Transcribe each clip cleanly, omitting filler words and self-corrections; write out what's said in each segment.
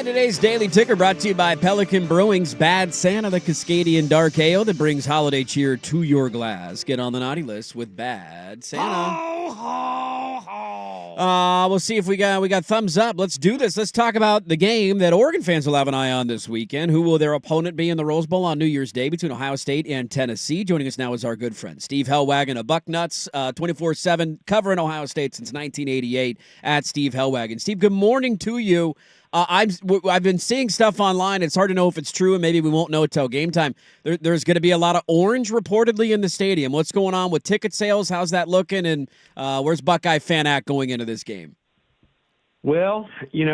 Today's Daily Ticker brought to you by Pelican Brewing's Bad Santa, the Cascadian Dark Ale that brings holiday cheer to your glass. Get on the naughty list with Bad Santa. Ho, ho, ho. We'll see if we got thumbs up. Let's do this. Let's talk about the game that Oregon fans will have an eye on this weekend. Who will their opponent be in the Rose Bowl on New Year's Day between Ohio State and Tennessee? Joining us now is our good friend Steve Helwagen of Bucknuts, 24/7, covering Ohio State since 1988 at Steve Helwagen. Steve, good morning to you. I've been seeing stuff online. It's hard to know if it's true, and maybe we won't know it till game time. There's going to be a lot of orange reportedly in the stadium. What's going on with ticket sales? How's that looking? And where's Buckeye fan act going into this game? Well,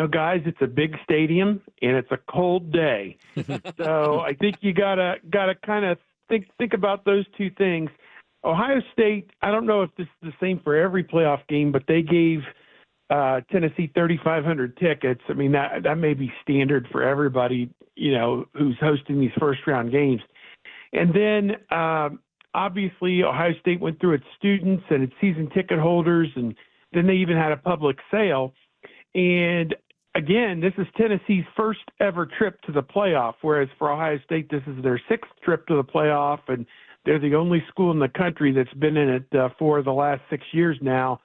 guys, it's a big stadium and it's a cold day, so I think you gotta kind of think about those two things. Ohio State, I don't know if this is the same for every playoff game, but they gave Tennessee 3,500 tickets. I mean, that may be standard for everybody, who's hosting these first-round games. And then, obviously, Ohio State went through its students and its season ticket holders, and then they even had a public sale. And, again, this is Tennessee's first-ever trip to the playoff, whereas for Ohio State, this is their sixth trip to the playoff, and they're the only school in the country that's been in it for the last 6 years now.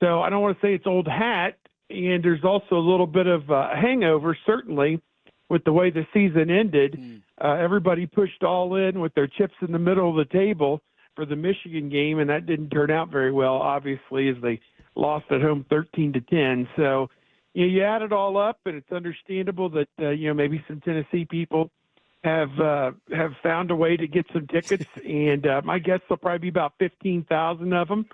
So I don't want to say it's old hat, and there's also a little bit of a hangover, certainly, with the way the season ended. Everybody pushed all in with their chips in the middle of the table for the Michigan game, and that didn't turn out very well, obviously, as they lost at home 13-10. So you add it all up, and it's understandable that maybe some Tennessee people have found a way to get some tickets, and my guess there'll probably be about 15,000 of them.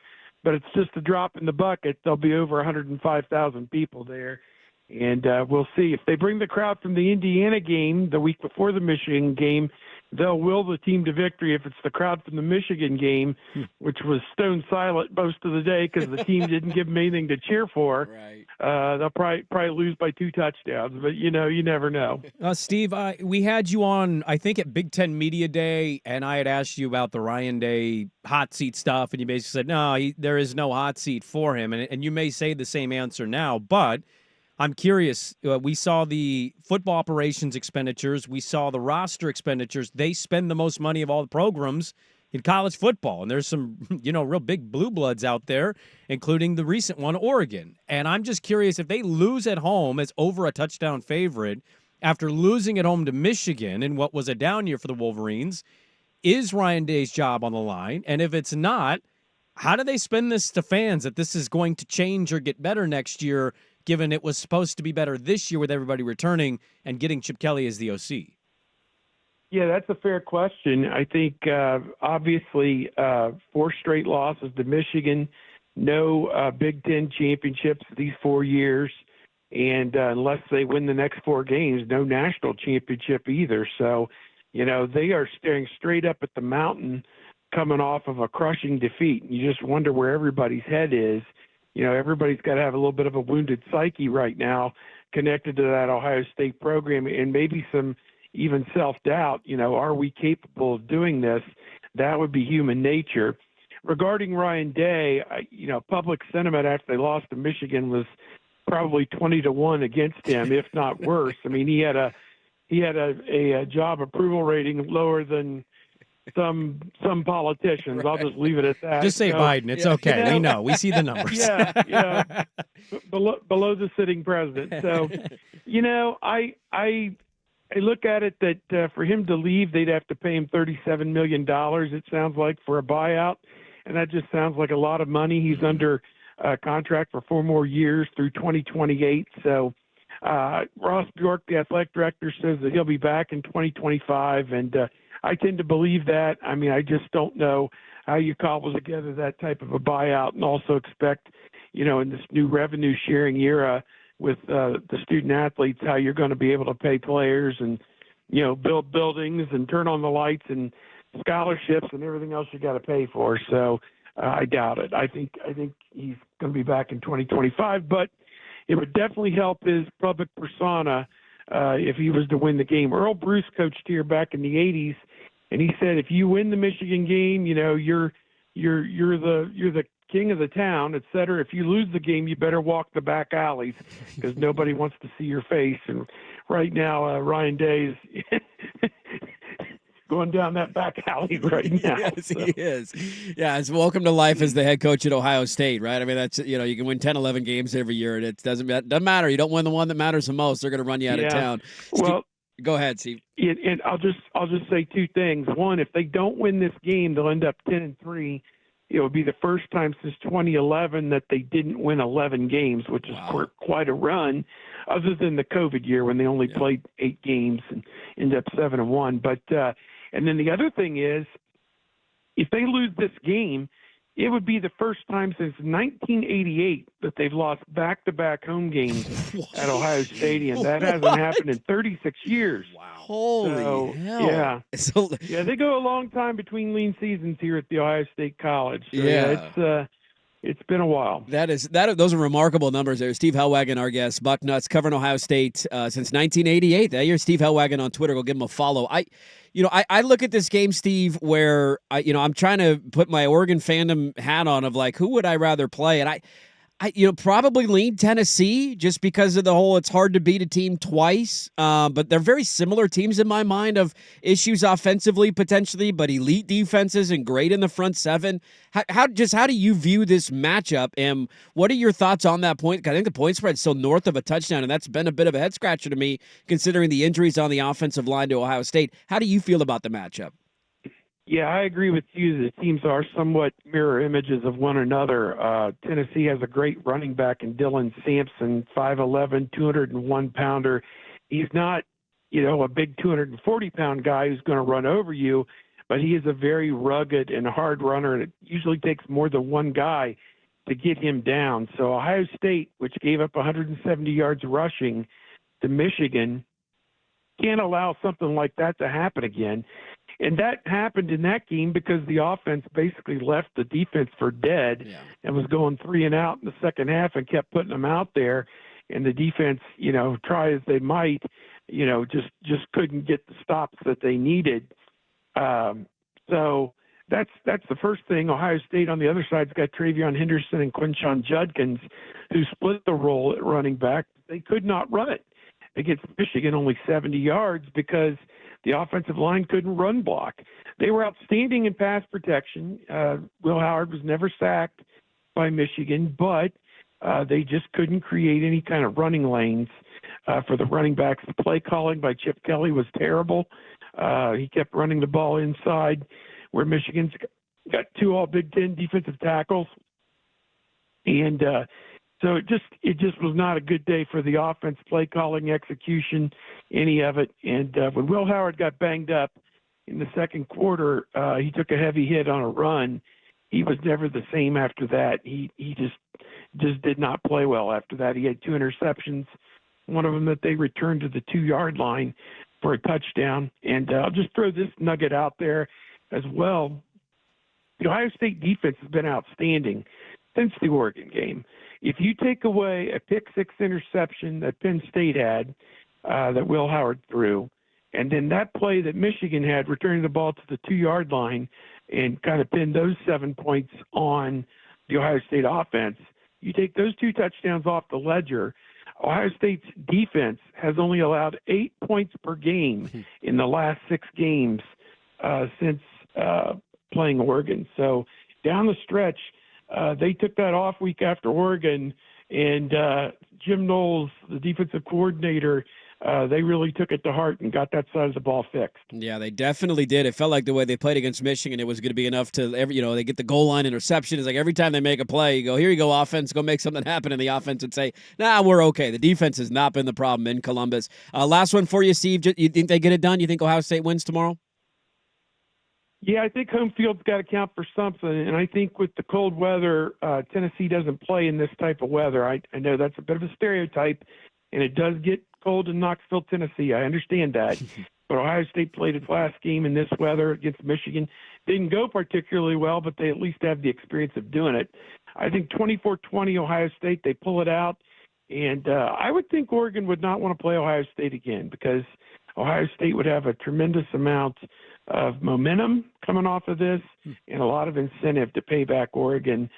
But it's just a drop in the bucket. There'll be over 105,000 people there. And we'll see. If they bring the crowd from the Indiana game the week before the Michigan game, they'll will the team to victory. If it's the crowd from the Michigan game, which was stone silent most of the day because the team didn't give them anything to cheer for, Right. They'll probably lose by 2 touchdowns. But, you never know. Steve, we had you on, I think, at Big Ten Media Day, and I had asked you about the Ryan Day hot seat stuff, and you basically said, no, there is no hot seat for him. And you may say the same answer now, but I'm curious. We saw the football operations expenditures. We saw the roster expenditures. They spend the most money of all the programs in college football. And there's some, real big blue bloods out there, including the recent one, Oregon. And I'm just curious, if they lose at home as over a touchdown favorite after losing at home to Michigan in what was a down year for the Wolverines, is Ryan Day's job on the line? And if it's not, how do they spend this to fans that this is going to change or get better next year, given it was supposed to be better this year with everybody returning and getting Chip Kelly as the OC? Yeah, that's a fair question. I think, obviously, 4 straight losses to Michigan, no Big Ten championships these 4 years, and unless they win the next 4 games, no national championship either. So, they are staring straight up at the mountain coming off of a crushing defeat. You just wonder where everybody's head is. Everybody's got to have a little bit of a wounded psyche right now connected to that Ohio State program, and maybe some even self-doubt. Are we capable of doing this? That would be human nature. Regarding Ryan Day, public sentiment after they lost to Michigan was probably 20-1 against him, if not worse. I mean, he had a job approval rating lower than some politicians. I'll just leave it at that. Just say Biden. It's okay. We know. We see the numbers. Yeah. below the sitting president. So, I look at it that for him to leave, they'd have to pay him $37 million, it sounds like, for a buyout. And that just sounds like a lot of money. He's under contract for 4 more years through 2028. So Ross Bjork, the athletic director, says that he'll be back in 2025. And I tend to believe that. I mean, I just don't know how you cobble together that type of a buyout and also expect, in this new revenue sharing era with the student athletes, how you're going to be able to pay players and, build buildings and turn on the lights and scholarships and everything else you got to pay for. So I doubt it. I think he's going to be back in 2025, but it would definitely help his public persona if he was to win the game. Earl Bruce coached here back in the 80s, and he said if you win the Michigan game, you're the king of the town, et cetera. If you lose the game, you better walk the back alleys because nobody wants to see your face. And right now, Ryan Day is going down that back alley right now. Yes, So. he is. Yeah, it's welcome to life as the head coach at Ohio State, right? I mean, that's, you can win 10, 11 games every year, and it doesn't matter. You don't win the one that matters the most. They're going to run you out of town. Well, go ahead, Steve. And I'll just say two things. One, if they don't win this game, they'll end up 10-3. It would be the first time since 2011 that they didn't win 11 games, which is quite a run, other than the COVID year when they only played 8 games and ended up 7-1. But and then the other thing is, if they lose this game, it would be the first time since 1988 that they've lost back-to-back home games at Ohio Stadium. That hasn't happened in 36 years. Wow. Holy hell. Yeah. Yeah, they go a long time between lean seasons here at the Ohio State College. So it's been a while. Those are remarkable numbers there. Steve Helwagen, our guest, Bucknuts, covering Ohio State since 1988. That year, Steve Helwagen on Twitter. Go give him a follow. I look at this game, Steve, where I'm trying to put my Oregon fandom hat on of like, who would I rather play? And I probably lean Tennessee just because of the whole it's hard to beat a team twice. But they're very similar teams in my mind of issues offensively potentially, but elite defenses and great in the front seven. How do you view this matchup, and what are your thoughts on that point? I think the point spread's still north of a touchdown, and that's been a bit of a head scratcher to me considering the injuries on the offensive line to Ohio State. How do you feel about the matchup? Yeah, I agree with you. The teams are somewhat mirror images of one another. Tennessee has a great running back in Dylan Sampson, 5'11", 201-pounder. He's not, a big 240-pound guy who's going to run over you, but he is a very rugged and hard runner, and it usually takes more than one guy to get him down. So Ohio State, which gave up 170 yards rushing to Michigan, can't allow something like that to happen again. And that happened in that game because the offense basically left the defense for dead and was going 3 and out in the second half and kept putting them out there. And the defense, try as they might, just couldn't get the stops that they needed. So that's the first thing. Ohio State on the other side's got Travion Henderson and Quinshon Judkins, who split the role at running back. They could not run it against Michigan, only 70 yards because the offensive line couldn't run block. They were outstanding in pass protection. Will Howard was never sacked by Michigan, but they just couldn't create any kind of running lanes for the running backs. The play calling by Chip Kelly was terrible. He kept running the ball inside where Michigan's got 2 all Big Ten defensive tackles. And so it just was not a good day for the offense, play calling, execution, any of it. And when Will Howard got banged up in the second quarter, he took a heavy hit on a run. He was never the same after that. He just did not play well after that. He had 2 interceptions, one of them that they returned to the 2-yard line for a touchdown. And I'll just throw this nugget out there as well. The Ohio State defense has been outstanding since the Oregon game. If you take away a pick-6 interception that Penn State had, that Will Howard threw, and then that play that Michigan had returning the ball to the 2-yard line and kind of pinned those 7 points on the Ohio State offense, you take those 2 touchdowns off the ledger, Ohio State's defense has only allowed 8 points per game in the last 6 games since playing Oregon. So down the stretch, they took that off week after Oregon, and Jim Knowles, the defensive coordinator, they really took it to heart and got that side of the ball fixed. Yeah, they definitely did. It felt like the way they played against Michigan, it was going to be enough to they get the goal line interception. It's like every time they make a play, you go, here you go, offense, go make something happen, and the offense would say, nah, we're okay. The defense has not been the problem in Columbus. Last one for you, Steve. You think they get it done? You think Ohio State wins tomorrow? Yeah, I think home field's got to count for something, and I think with the cold weather, Tennessee doesn't play in this type of weather. I know that's a bit of a stereotype, and it does get cold in Knoxville, Tennessee. I understand that. But Ohio State played its last game in this weather against Michigan. Didn't go particularly well, but they at least have the experience of doing it. I think 24-20 Ohio State, they pull it out. And I would think Oregon would not want to play Ohio State again because Ohio State would have a tremendous amount of momentum coming off of this and a lot of incentive to pay back Oregon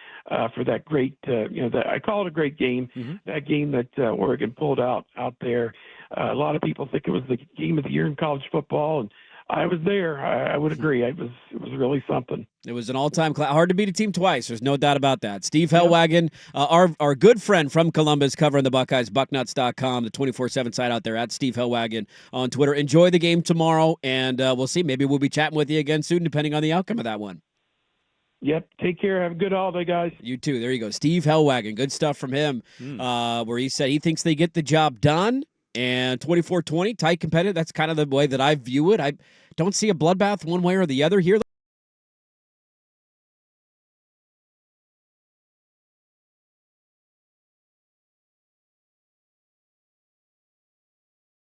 for that great, I call it a great game, that game that Oregon pulled out there. A lot of people think it was the game of the year in college football, and I was there. I would agree. It was really something. It was an all-time class. Hard to beat a team twice. There's no doubt about that. Steve Helwagen, our good friend from Columbus, covering the Buckeyes, Bucknuts.com, the 24/7 site out there, at Steve Helwagen on Twitter. Enjoy the game tomorrow, and we'll see. Maybe we'll be chatting with you again soon, depending on the outcome of that one. Yep. Take care. Have a good holiday, guys. You too. There you go. Steve Helwagen. Good stuff from him, where he said he thinks they get the job done. And 24-20, tight competitive. That's kind of the way that I view it. I don't see a bloodbath one way or the other here.